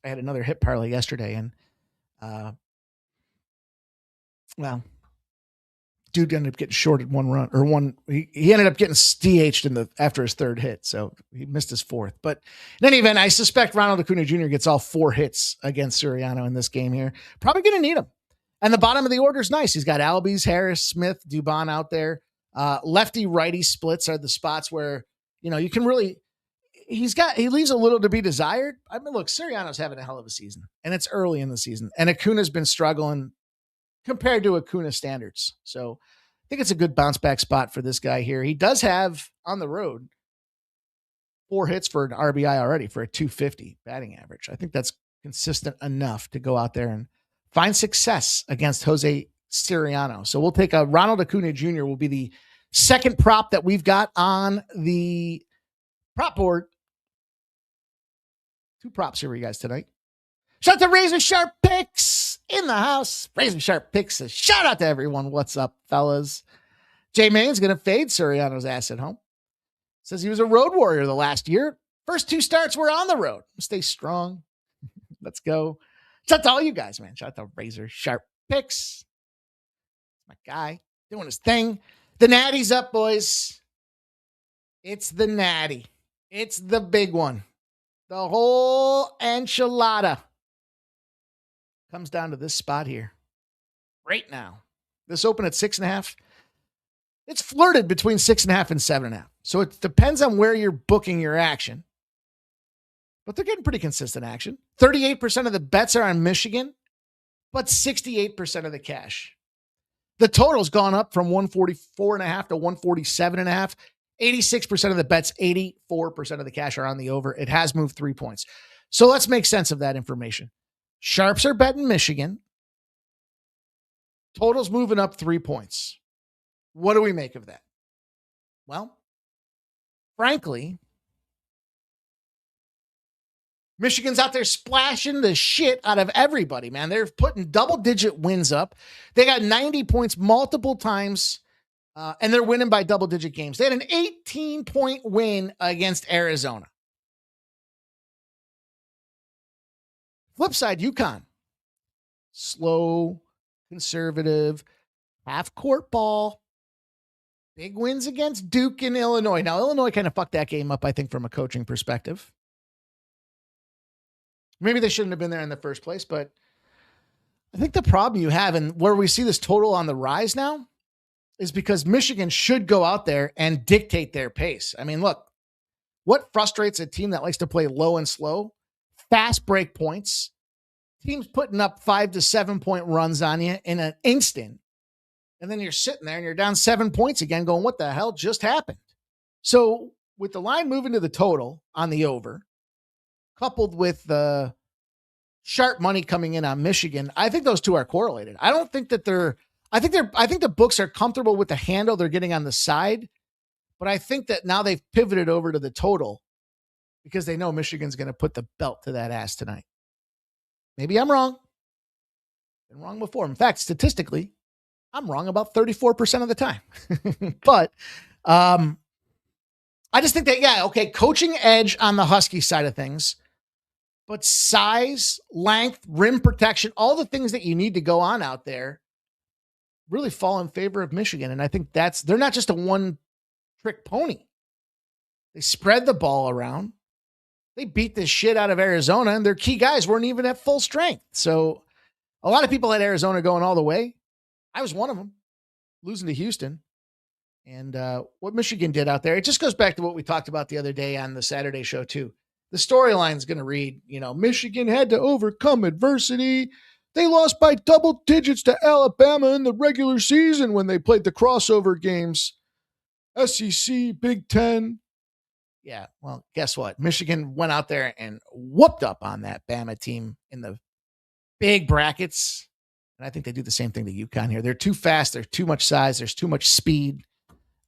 had another hit parlay yesterday, and dude ended up getting shorted one run or one. He ended up getting DH'd after his third hit, so he missed his fourth. But in any event, I suspect Ronald Acuna Jr. gets all 4 hits against Suriano in this game here. Probably going to need him. And the bottom of the order is nice. He's got Albies, Harris, Smith, Dubon out there. Lefty righty splits are the spots where, you can really, he leaves a little to be desired. I mean, look, Suriano's having a hell of a season and it's early in the season and Acuna's been struggling compared to Acuna standards. So I think it's a good bounce back spot for this guy here. He does have on the road 4 hits for an RBI already for a 250 batting average. I think that's consistent enough to go out there and find success against Jose Suriano. So we'll take a Ronald Acuna Jr. will be the second prop that we've got on the prop board. 2 props here for you guys tonight. Shout out to Razor Sharp Picks in the house. Razor Sharp Picks says, shout out to everyone. What's up, fellas? J Main's going to fade Suriano's ass at home. Says he was a road warrior the last year. First 2 starts were on the road. Stay strong. Let's go. Shout out to all you guys, man. Shout out to Razor Sharp Picks. My guy doing his thing. The Natty's up, boys. It's the Natty. It's the big one. The whole enchilada comes down to this spot here right now. This opened at 6.5. It's flirted between 6.5 and 7.5. So it depends on where you're booking your action. But they're getting pretty consistent action. 38% of the bets are on Michigan, but 68% of the cash. The total's gone up from 144.5 to 147.5. 86% of the bets, 84% of the cash are on the over. It has moved 3 points. So let's make sense of that information. Sharps are betting Michigan. Total's moving up 3 points. What do we make of that? Well, frankly, Michigan's out there splashing the shit out of everybody, man. They're putting double-digit wins up. They got 90 points multiple times, and they're winning by double-digit games. They had an 18-point win against Arizona. Flip side, UConn. Slow, conservative, half-court ball. Big wins against Duke and Illinois. Now, Illinois kind of fucked that game up, I think, from a coaching perspective. Maybe they shouldn't have been there in the first place, but I think the problem you have and where we see this total on the rise now is because Michigan should go out there and dictate their pace. I mean, look, what frustrates a team that likes to play low and slow? Fast break points, team's putting up 5 to 7 point runs on you in an instant. And then you're sitting there and you're down 7 points again going, what the hell just happened? So with the line moving to the total on the over, coupled with the sharp money coming in on Michigan, I think those two are correlated. I don't think that I think the books are comfortable with the handle they're getting on the side, but I think that now they've pivoted over to the total because they know Michigan's going to put the belt to that ass tonight. Maybe I'm wrong. Been wrong before. In fact, statistically, I'm wrong about 34% of the time. But I just think that, coaching edge on the Husky side of things, but size, length, rim protection, all the things that you need to go on out there really fall in favor of Michigan. And I think they're not just a one-trick pony. They spread the ball around. They beat the shit out of Arizona, and their key guys weren't even at full strength. So a lot of people had Arizona going all the way. I was one of them, losing to Houston. And what Michigan did out there, it just goes back to what we talked about the other day on the Saturday show, too. The storyline is going to read, Michigan had to overcome adversity. They lost by double digits to Alabama in the regular season when they played the crossover games. SEC, Big Ten. Yeah, well, guess what? Michigan went out there and whooped up on that Bama team in the big brackets. And I think they do the same thing to UConn here. They're too fast. There's too much size. There's too much speed.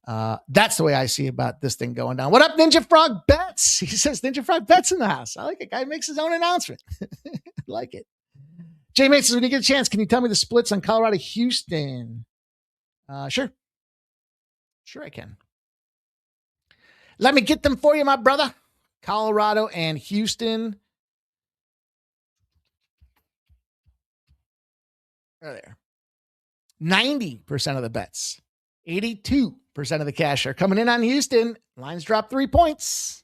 That's the way I see about this thing going down. What up, Ninja Frog Bets? He says Ninja Frog Bets in the house. I like it. Guy makes his own announcement. I like it. Jay Mate says, when you get a chance, can you tell me the splits on Colorado, Houston? Sure. Sure I can. Let me get them for you, my brother. Colorado and Houston. There. 90% of the bets. 82% of the cash are coming in on Houston. Lines dropped 3 points.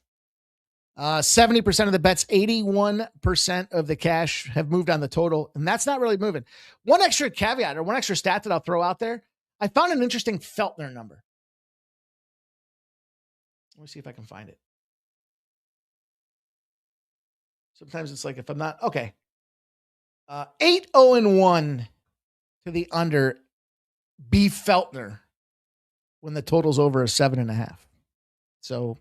70% of the bets, 81% of the cash have moved on the total, and that's not really moving. One extra caveat or one extra stat that I'll throw out there. I found an interesting Feltner number. Let me see if I can find it. Sometimes it's like if I'm not, okay. 8-0-1 to the under B Feltner when the total's over a 7.5. So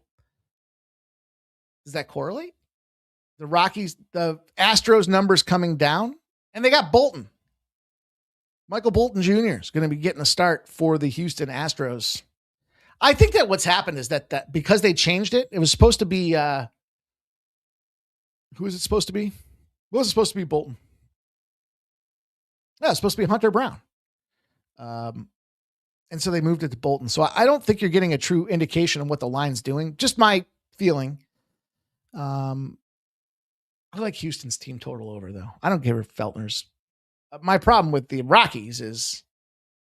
does that correlate? The Astros numbers coming down, and they got Bolton. Michael Bolton Jr. is going to be getting a start for the Houston Astros. I think that what's happened is that because they changed it, it was supposed to be, who is it supposed to be? What was it supposed to be, Bolton? No, it's supposed to be Hunter Brown. And so they moved it to Bolton. So I don't think you're getting a true indication of what the line's doing. Just my feeling. I like Houston's team total over, though. I don't give her Feltner's. My problem with the Rockies is,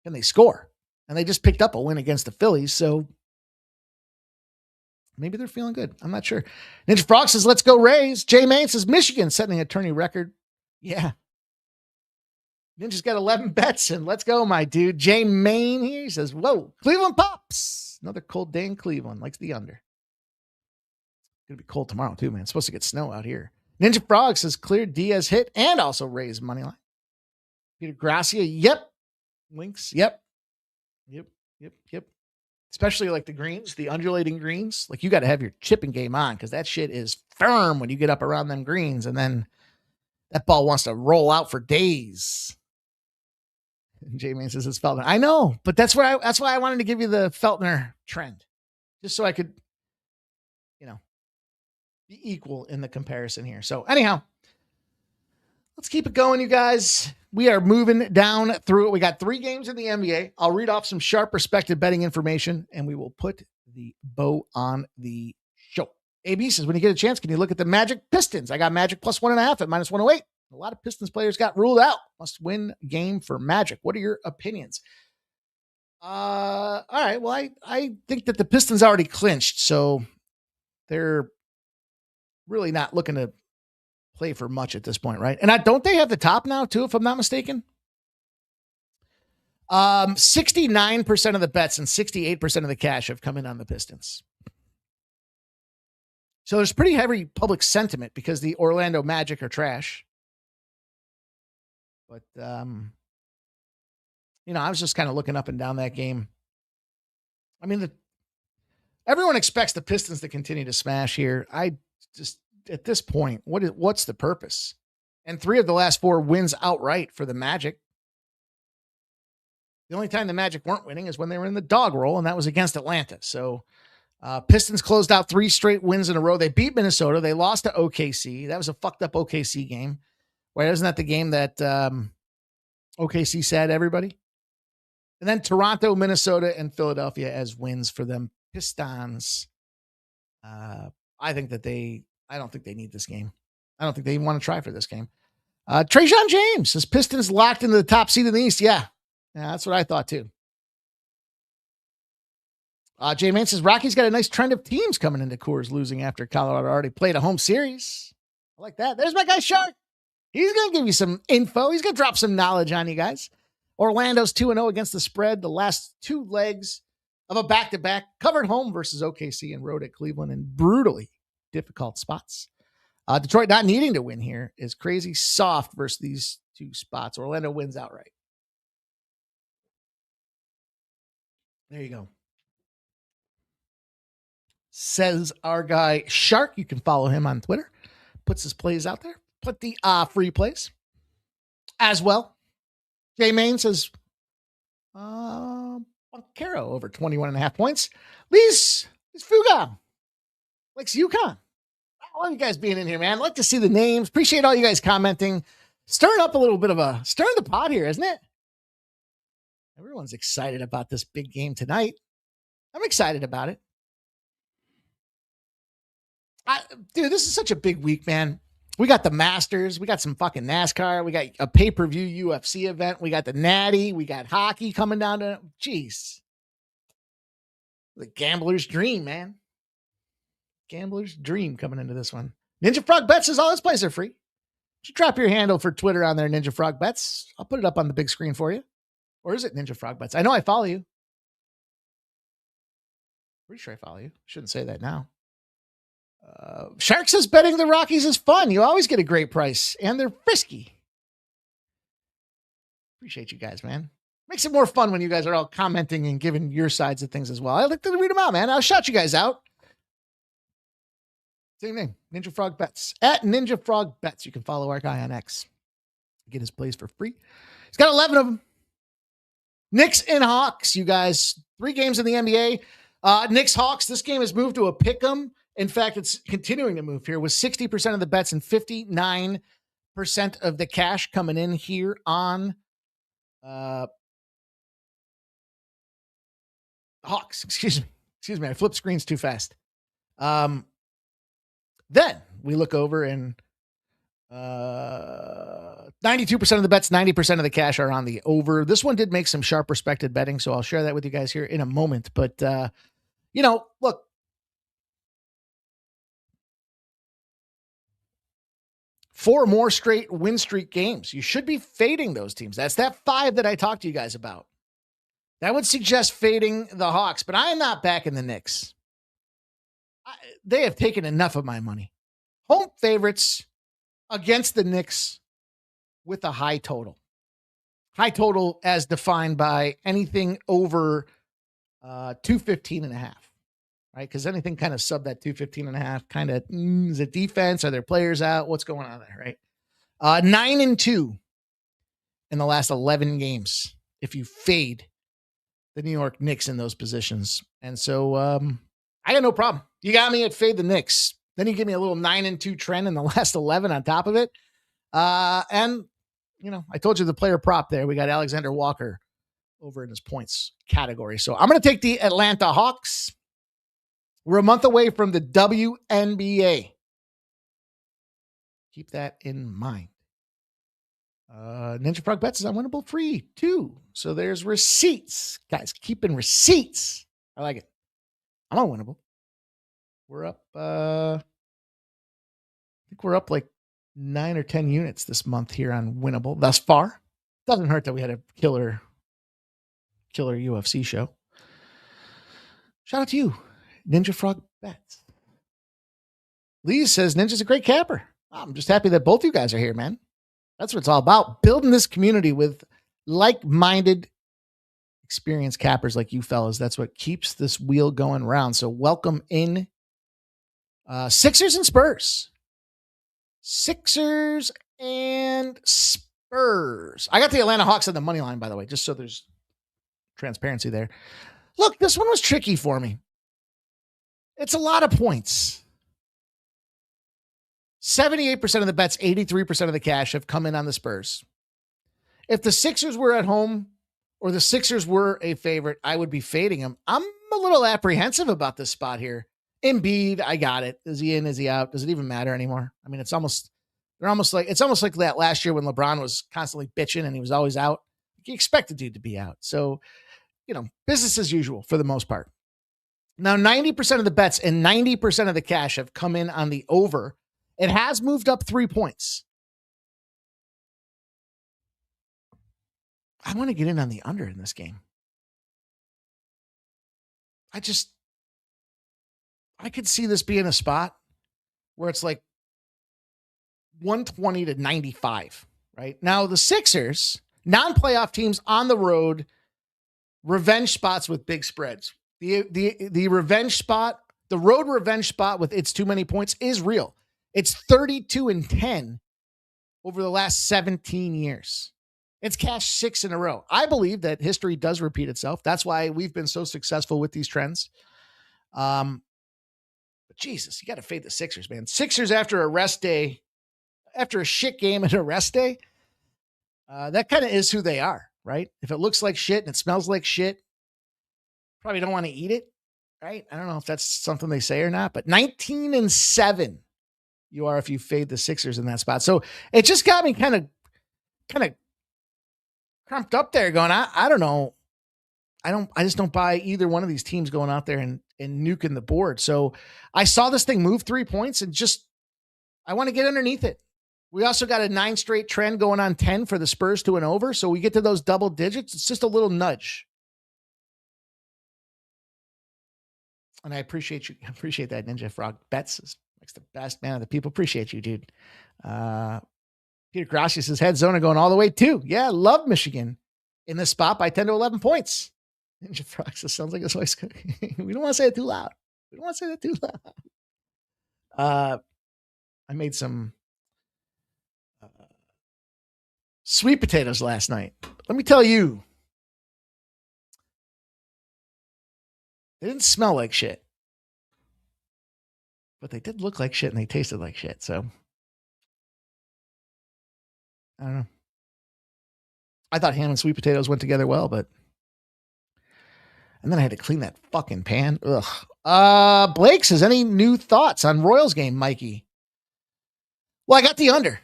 can they score? And they just picked up a win against the Phillies, so maybe they're feeling good. I'm not sure. Ninja Frog says, let's go Rays. Jay Main says, Michigan setting a tourney record. Yeah. Ninja's got 11 bets, and let's go, my dude. Jay Main here says, whoa, Cleveland Pops. Another cold day in Cleveland. Likes the under. Going to be cold tomorrow, too, man. It's supposed to get snow out here. Ninja Frog says, clear Diaz hit and also raise money line. Peter Gracia, yep. Links, yep. Yep. Especially like the greens, the undulating greens. Like you got to have your chipping game on because that shit is firm when you get up around them greens, and then that ball wants to roll out for days. And Jamie says it's Feltner. I know, but that's why I wanted to give you the Feltner trend, just so I could, be equal in the comparison here. So anyhow, let's keep it going, you guys. We are moving down through it. We got 3 games in the NBA. I'll read off some sharp respected betting information, and we will put the bow on the show. AB says, when you get a chance, can you look at the Magic Pistons? I got Magic plus 1.5 at minus 108. A lot of Pistons players got ruled out. Must win game for Magic. What are your opinions? All right. Well, I think that the Pistons already clinched, so they're really not looking to play for much at this point, right? And don't they have the top now too, if I'm not mistaken? 69% of the bets and 68% of the cash have come in on the Pistons. So there's pretty heavy public sentiment because the Orlando Magic are trash. But, I was just kind of looking up and down that game. I mean, everyone expects the Pistons to continue to smash here. I just, at this point, what's the purpose? And 3 of the last 4 wins outright for the Magic. The only time the Magic weren't winning is when they were in the dog roll, and that was against Atlanta. So Pistons closed out 3 straight wins in a row. They beat Minnesota. They lost to OKC. That was a fucked up OKC game. Wait, isn't that the game that OKC said everybody? And then Toronto, Minnesota, and Philadelphia as wins for them. Pistons. I don't think they need this game. I don't think they even want to try for this game. Trajan James, his Pistons locked into the top seed in the East. Yeah, that's what I thought too. Jay Mann says, Rocky's got a nice trend of teams coming into Coors losing after Colorado already played a home series. I like that. There's my guy Shark. He's going to give you some info. He's going to drop some knowledge on you guys. Orlando's 2-0 against the spread. The last 2 legs of a back-to-back, covered home versus OKC and road at Cleveland in brutally difficult spots. Detroit not needing to win here is crazy soft versus these 2 spots. Orlando wins outright. There you go. Says our guy Shark. You can follow him on Twitter. Puts his plays out there. Put the free plays as well. Jay Main says, Caro over 21.5 points. Lee's Fuga likes UConn. I love you guys being in here, man. I'd like to see the names. Appreciate all you guys commenting. Stirring up a little bit of stirring the pot here, isn't it? Everyone's excited about this big game tonight. I'm excited about it. Dude, this is such a big week, man. We got the Masters. We got some fucking NASCAR. We got a pay-per-view UFC event. We got the Natty. We got hockey coming down to, jeez. The gambler's dream, man. Gambler's dream coming into this one. Ninja Frog Bets says all his plays are free. You drop your handle for Twitter on there, Ninja Frog Bets. I'll put it up on the big screen for you. Or is it Ninja Frog Bets? I know I follow you. Pretty sure I follow you. Shouldn't say that now. Shark says betting the Rockies is fun. You always get a great price, and they're frisky. Appreciate you guys, man. Makes it more fun when you guys are all commenting and giving your sides of things as well. I like to read them out, man. I'll shout you guys out. Same name, Ninja Frog Bets. At Ninja Frog Bets. You can follow our guy on X. Get his plays for free. He's got 11 of them. Knicks and Hawks, you guys. 3 games in the NBA. Knicks Hawks, this game has moved to a pick'em. In fact, it's continuing to move here with 60% of the bets and 59% of the cash coming in here on Hawks. Excuse me. I flipped screens too fast. Then we look over and 92% of the bets, 90% of the cash are on the over. This one did make some sharp respected betting, so I'll share that with you guys here in a moment. But, look, 4 more straight win streak games. You should be fading those teams. That's that 5 that I talked to you guys about. That would suggest fading the Hawks, but I am not backing the Knicks. They have taken enough of my money. Home favorites against the Knicks with a high total. High total as defined by anything over 215.5. Right? Because anything kind of sub that 215.5 kind of is it defense? Are there players out? What's going on there? Right? 9-2 in the last 11 games. If you fade the New York Knicks in those positions. And so I got no problem. You got me at fade the Knicks. Then you give me a little 9-2 trend in the last 11 on top of it. And I told you the player prop there. We got Alexander Walker over in his points category. So I'm going to take the Atlanta Hawks. We're a month away from the WNBA. Keep that in mind. Ninja Frog Bets is unwinnable free too. So there's receipts. Guys, keeping receipts. I like it. I'm unwinnable. We're up, I think we're up like 9 or 10 units this month here on Winnable thus far. Doesn't hurt that we had a killer UFC show. Shout out to you, Ninja Frog Bets. Lee says Ninja's a great capper. I'm just happy that both you guys are here, man. That's what it's all about. Building this community with like-minded, experienced cappers like you fellas. That's what keeps this wheel going round. So welcome in Sixers and Spurs. Sixers and Spurs. I got the Atlanta Hawks on the money line, by the way, just so there's transparency there. Look, this one was tricky for me. It's a lot of points. 78% of the bets, 83% of the cash have come in on the Spurs. If the Sixers were at home or the Sixers were a favorite, I would be fading them. I'm a little apprehensive about this spot here. Embiid, I got it. Is he in? Is he out? Does it even matter anymore? I mean, it's almost like that last year when LeBron was constantly bitching and he was always out. You expect the dude to be out. So, business as usual for the most part. Now, 90% of the bets and 90% of the cash have come in on the over. It has moved up 3 points. I want to get in on the under in this game. I could see this being a spot where it's like 120 to 95, right? Now, the Sixers, non-playoff teams on the road, revenge spots with big spreads. The revenge spot, the road revenge spot with its too many points is real. It's 32-10 over the last 17 years. It's cashed 6 in a row. I believe that history does repeat itself. That's why we've been so successful with these trends. But Jesus, you got to fade the Sixers, man. Sixers after a rest day, after a shit game and a rest day, that kind of is who they are, right? If it looks like shit and it smells like shit, probably don't want to eat it, right? I don't know if that's something they say or not, but 19-7 you are if you fade the Sixers in that spot. So it just got me kind of crumped up there going, I don't know. I just don't buy either one of these teams going out there and nuking the board. So I saw this thing move 3 points and I want to get underneath it. We also got a 9 straight trend going on 10 for the Spurs to an over. So we get to those double digits. It's just a little nudge. And I appreciate you. I appreciate that. Ninja Frog Bets is the best man of the people. Appreciate you, dude. Peter Grassi says head zone going all the way too. Yeah, love Michigan in this spot by 10 to 11 points. Ninja Frog says sounds like a voice cookie. We don't want to say it too loud. We don't want to say that too loud. I made some sweet potatoes last night. Let me tell you, they didn't smell like shit, but they did look like shit and they tasted like shit. So I don't know. I thought ham and sweet potatoes went together well, and then I had to clean that fucking pan. Ugh. Blake says, any new thoughts on Royals game, Mikey? Well, I got the under.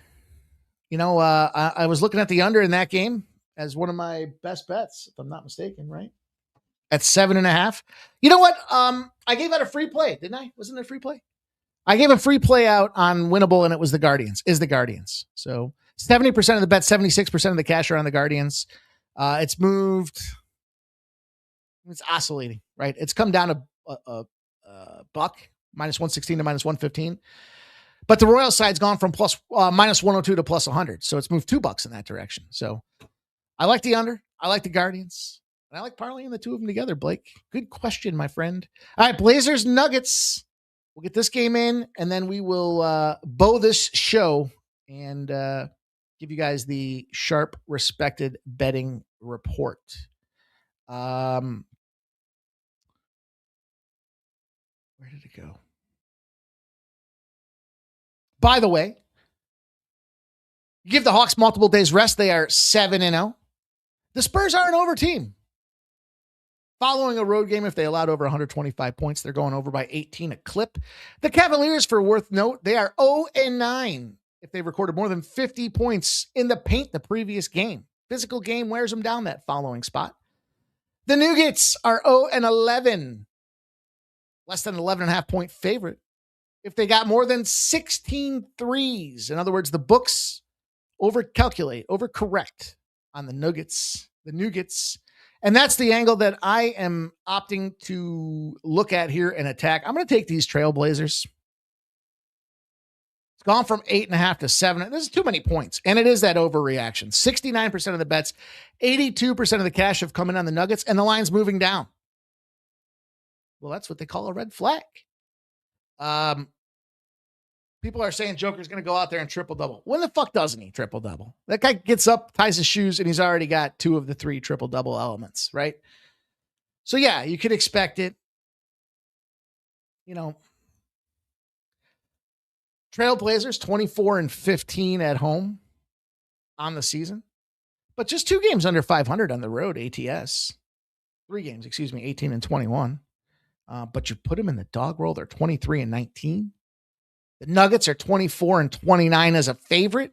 I was looking at the under in that game as one of my best bets, if I'm not mistaken, right? At 7.5. You know what? I gave out a free play, didn't I? Wasn't it a free play? I gave a free play out on Winnable, and it was the Guardians. So 70% of the bet, 76% of the cash are on the Guardians. It's moved. It's oscillating, right? It's come down a buck, minus 116 to minus 115. But the Royal side's gone from minus 102 to plus 100. So it's moved $2 in that direction. So I like the under. I like the Guardians. And I like parlaying the two of them together, Blake. Good question, my friend. All right, Blazers Nuggets. We'll get this game in, and then we will bow this show and give you guys the sharp, respected betting report. Where did it go? By the way, you give the Hawks multiple days rest. They are 7-0. The Spurs are an over team. Following a road game, if they allowed over 125 points, they're going over by 18 a clip. The Cavaliers, for worth note, they are 0-9 if they recorded more than 50 points in the paint the previous game. Physical game wears them down that following spot. The Nuggets are 0-11, less than 11.5 point favorite if they got more than 16 threes. In other words, the books overcorrect on the Nuggets. And that's the angle that I am opting to look at here and attack. I'm going to take these Trailblazers. It's gone from 8.5 to 7. This is too many points. And it is that overreaction. 69% of the bets, 82% of the cash have come in on the Nuggets, and the line's moving down. Well, that's what they call a red flag. People are saying Joker's going to go out there and triple-double. When the fuck doesn't he triple-double? That guy gets up, ties his shoes, and he's already got 2 of the 3 triple-double elements, right? So, yeah, you could expect it. You know, Trailblazers 24-15 at home on the season, but just 2 games under 500 on the road, ATS. 3 games, 18-21. But you put them in the dog roll, they're 23-19. The Nuggets are 24-29 as a favorite.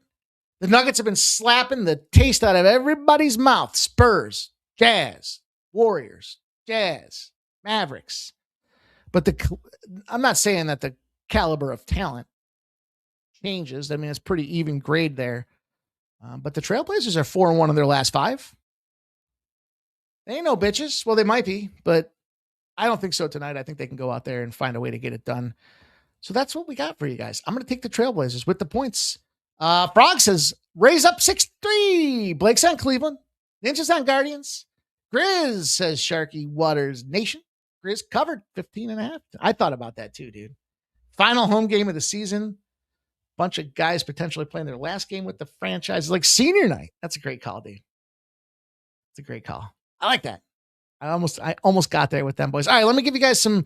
The Nuggets have been slapping the taste out of everybody's mouth. Spurs, Jazz, Warriors, Jazz, Mavericks. But I'm not saying that the caliber of talent changes. I mean, it's pretty even grade there. But the Trailblazers are 4-1 in their last 5. They ain't no bitches. Well, they might be, but I don't think so tonight. I think they can go out there and find a way to get it done. So that's what we got for you guys. I'm going to take the Trailblazers with the points. Frog says, raise up 6-3. Blake's on Cleveland. Ninja's on Guardians. Grizz says Sharky Waters Nation. Grizz covered 15.5. I thought about that too, dude. Final home game of the season. Bunch of guys potentially playing their last game with the franchise. Like senior night. That's a great call, dude. It's a great call. I like that. I almost got there with them boys. All right, let me give you guys some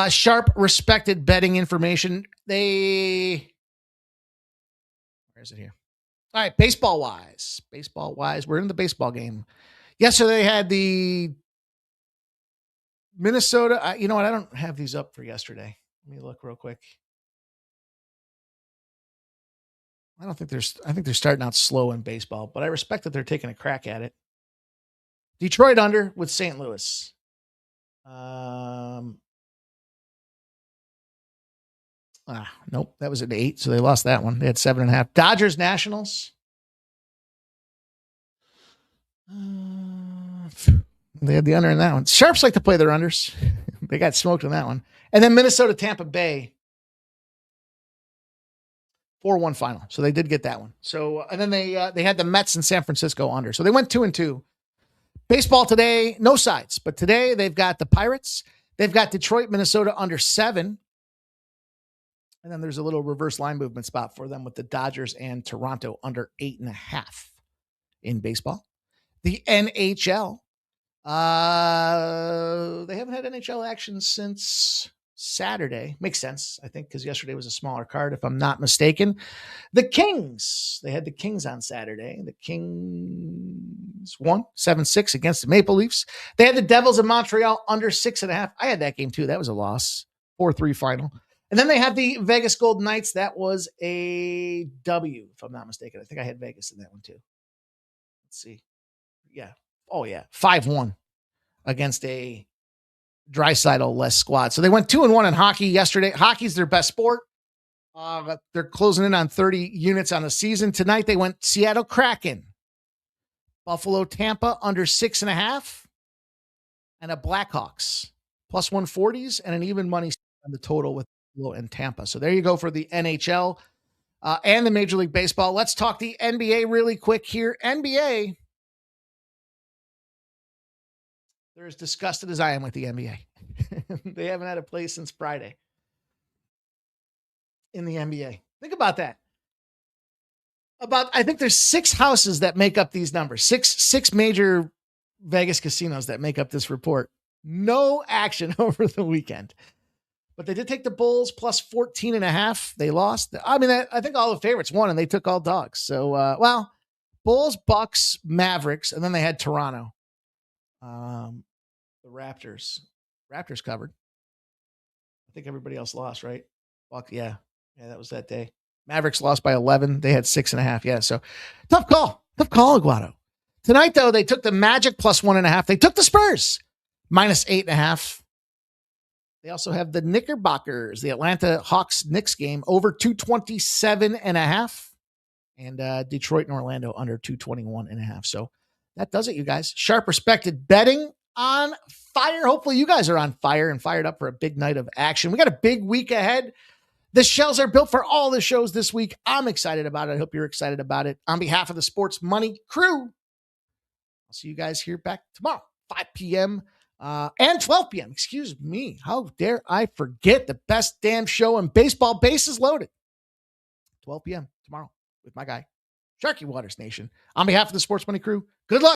sharp, respected betting information. Where is it here? All right, baseball wise, we're in the baseball game. Yesterday they had the Minnesota. You know what? I don't have these up for yesterday. Let me look real quick. I think they're starting out slow in baseball, but I respect that they're taking a crack at it. Detroit under with St. Louis. Nope, that was at 8, so they lost that one. They had 7.5. Dodgers Nationals. They had the under in that one. Sharps like to play their unders. They got smoked in that one. And then Minnesota Tampa Bay. 4-1 final. So they did get that one. So and then they had the Mets in San Francisco under. So they went 2-2. Baseball today, no sides, but today they've got the Pirates. They've got Detroit, Minnesota under 7. And then there's a little reverse line movement spot for them with the Dodgers and Toronto under 8.5 in baseball. The NHL, they haven't had NHL action since Saturday. Makes sense, I think, because yesterday was a smaller card, if I'm not mistaken. The Kings, they had the Kings on Saturday. The Kings won 7-6 against the Maple Leafs. They had the Devils in Montreal under 6.5. I had that game too. That was a loss. 4-3 final. And then they had the Vegas Golden Knights. That was a W, if I'm not mistaken. I think I had Vegas in that one too. Let's see. Yeah. Oh, yeah. 5-1 against a Draisaitl-less squad. So they went 2-1 in hockey yesterday. Hockey's their best sport. They're closing in on 30 units on the season. Tonight they went Seattle Kraken. Buffalo Tampa under 6.5. And a Blackhawks plus 140s and an even money on the total with Buffalo and Tampa. So there you go for the NHL and the Major League Baseball. Let's talk the NBA really quick here. NBA. They're as disgusted as I am with the NBA. They haven't had a play since Friday in the NBA. Think about that. I think there's 6 houses that make up these numbers. Six major Vegas casinos that make up this report. No action over the weekend. But they did take the Bulls plus 14.5. They lost. I mean, I think all the favorites won, and they took all dogs. So, Bulls, Bucks, Mavericks, and then they had Toronto. The Raptors covered. I think everybody else lost, right? Yeah, that was that day. Mavericks lost by 11. They had 6.5. Yeah, so tough call, Aguado. Tonight, though, they took the Magic plus 1.5. They took the Spurs minus 8.5. They also have the Knickerbockers, the Atlanta Hawks Knicks game over 227.5, and Detroit and Orlando under 221.5. So that does it, you guys. Sharp, respected betting on fire. Hopefully you guys are on fire and fired up for a big night of action. We got a big week ahead. The shells are built for all the shows this week. I'm excited about it. I hope you're excited about it. On behalf of the Sports Money crew, I'll see you guys here back tomorrow, 5 p.m. And 12 p.m. Excuse me. How dare I forget the best damn show in baseball, Bases Loaded. 12 p.m. tomorrow with my guy, Sharky Waters Nation. On behalf of the Sports Money crew, good luck.